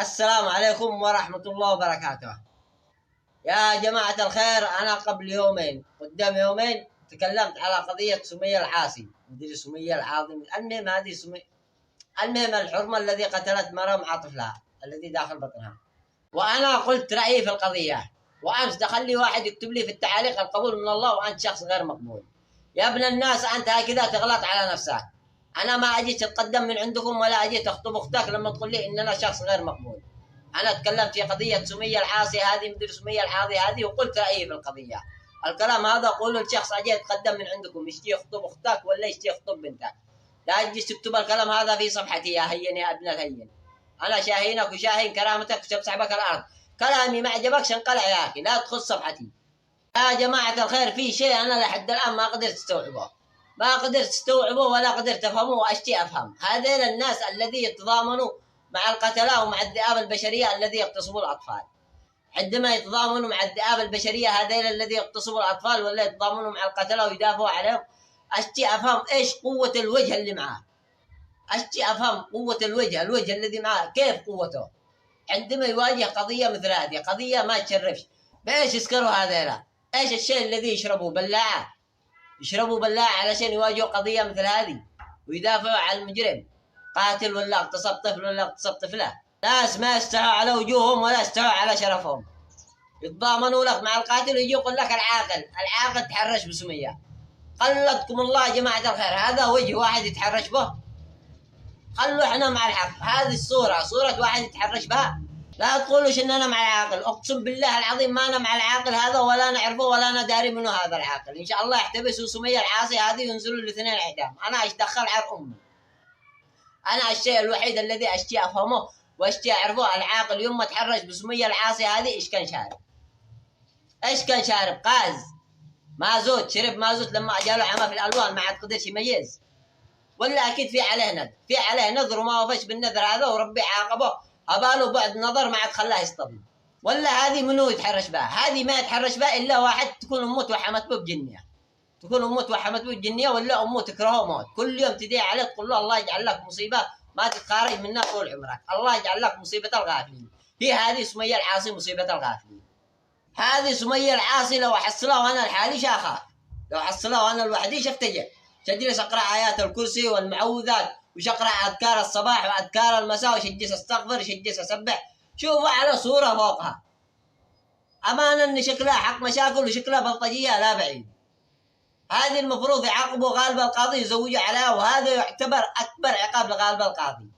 السلام عليكم ورحمة الله وبركاته. يا جماعة الخير، أنا قبل يومين قدام يومين تكلمت على قضية سمية العاصي، مدري سمية العاظم، المهم هذه سمية، المهم الحرمة الذي قتلت مرة مع طفلها الذي داخل بطنها. وأنا قلت رأيي في القضية، وأمس دخل لي واحد يكتب لي في التعاليق القبول من الله وأنت شخص غير مقبول. يا ابن الناس، أنت هكذا تغلط على نفسك. أنا ما أجيت أتقدم من عندكم ولا أجيت أخطب أختك لما تقول لي إن أنا شخص غير مقبول. أنا تكلمت في قضية سمية العاصي هذه، مدير سمية العاصي هذه، وقلت رأيي في القضية. الكلام هذا قوله لشخص أجي يتقدم من عندكم، يشتي يخطب أختك ولا يشتي يخطب بنتك. لا تجي تكتب الكلام هذا في صفحتي يا هين يا ابن الهين. أنا شاهينك وشاهين كرامتك وسبسحبك الأرض. كلامي ما عجبكش انقلع يا أخي، لا تخص صفحتي. يا جماعة الخير، في شيء أنا لحد الآن ما قدرت استوعبه، ما قدرت استوعبه ولا قدرت أفهمه وأشتي أفهم. هذين الناس الذي يتضامنوا مع القتلة ومع الذئاب البشرية الذي يغتصبوا الأطفال، عندما يتضامنوا مع الذئاب البشرية هذين الذي يغتصبوا الأطفال ولا يتضامنوا مع القتلة ويدافعوا عليهم، أشتي أفهم إيش قوة الوجه اللي معاه. أشتي أفهم قوة الوجه الذي معاه كيف قوته عندما يواجه قضية مثل هذه، قضية ما تشرفش. بإيش يسكروا هذيلا؟ إيش الشيء الذي يشربوا بلاعة؟ يشربوا بلاعة علشان يواجهوا قضية مثل هذه ويدافعوا عن المجرم، قاتل ولا اغتصب طفل ولا اغتصب طفلة. ناس ما يستحوا على وجوههم ولا يستحوا على شرفهم، يتضامنوا لك مع القاتل ويجي يقول لك العاقل تحرش بسمية. قلدكم الله يا جماعة الخير، هذا وجه واحد يتحرش به؟ خلوا احنا مع الحق. هذه صورة واحد يتحرش بها. لا تقولوش ان انا مع العاقل، اقسم بالله العظيم ما انا مع العاقل هذا ولا نعرفه ولا نداري منه هذا العاقل. ان شاء الله يحتبسوا سمية العاصي هذه وينزلوا الاثنين اعدام. انا ايش دخل عر امي؟ انا الشيء الوحيد الذي اشتي افهمه واشتي اعرفه، العاقل يوم ما تحرش بسمية العاصي هذه ايش كان شارب؟ ايش كان شارب؟ قاز مازوت، شرب مازوت لما اجاله عمى في الالوان ما عاد قدرش يميز، ولا اكيد في عليه نذر، في عليه نذر وما وفش بالنذر هذا وربي عاقبه، هباله بعد نظر ما عاد خلاه يصطدم. ولا هذه منو يتحرش بها؟ هذه ما يتحرش بها الا واحد تكون امه توحمت به بجنيه، تكون امه توحمت به بجنيه ولا امه تكرهه موت. كل يوم تدعي عليه تقول له الله يجعل لك مصيبه ما تتخارج منها طول عمرك، الله يجعل لك مصيبه الغافلين. هي هذه سمية العاصي مصيبه الغافلين. هذه سمية العاصي لو حصلها وانا لحالي شاخاف، لو حصلها وانا لوحدي شفتجر، شجلس اقرا ايات الكرسي والمعوذات وش اقرا اذكار الصباح واذكار المساء وشجلس استغفر شجلس اسبح. شوفوا على صوره فوقها امانه ان شكلها حق مشاكل وشكلها بلطجيه لا بعيد. هذه المفروض يعاقبوا غالب القاضي يزوجوا عليها، وهذا يعتبر اكبر عقاب لغالب القاضي.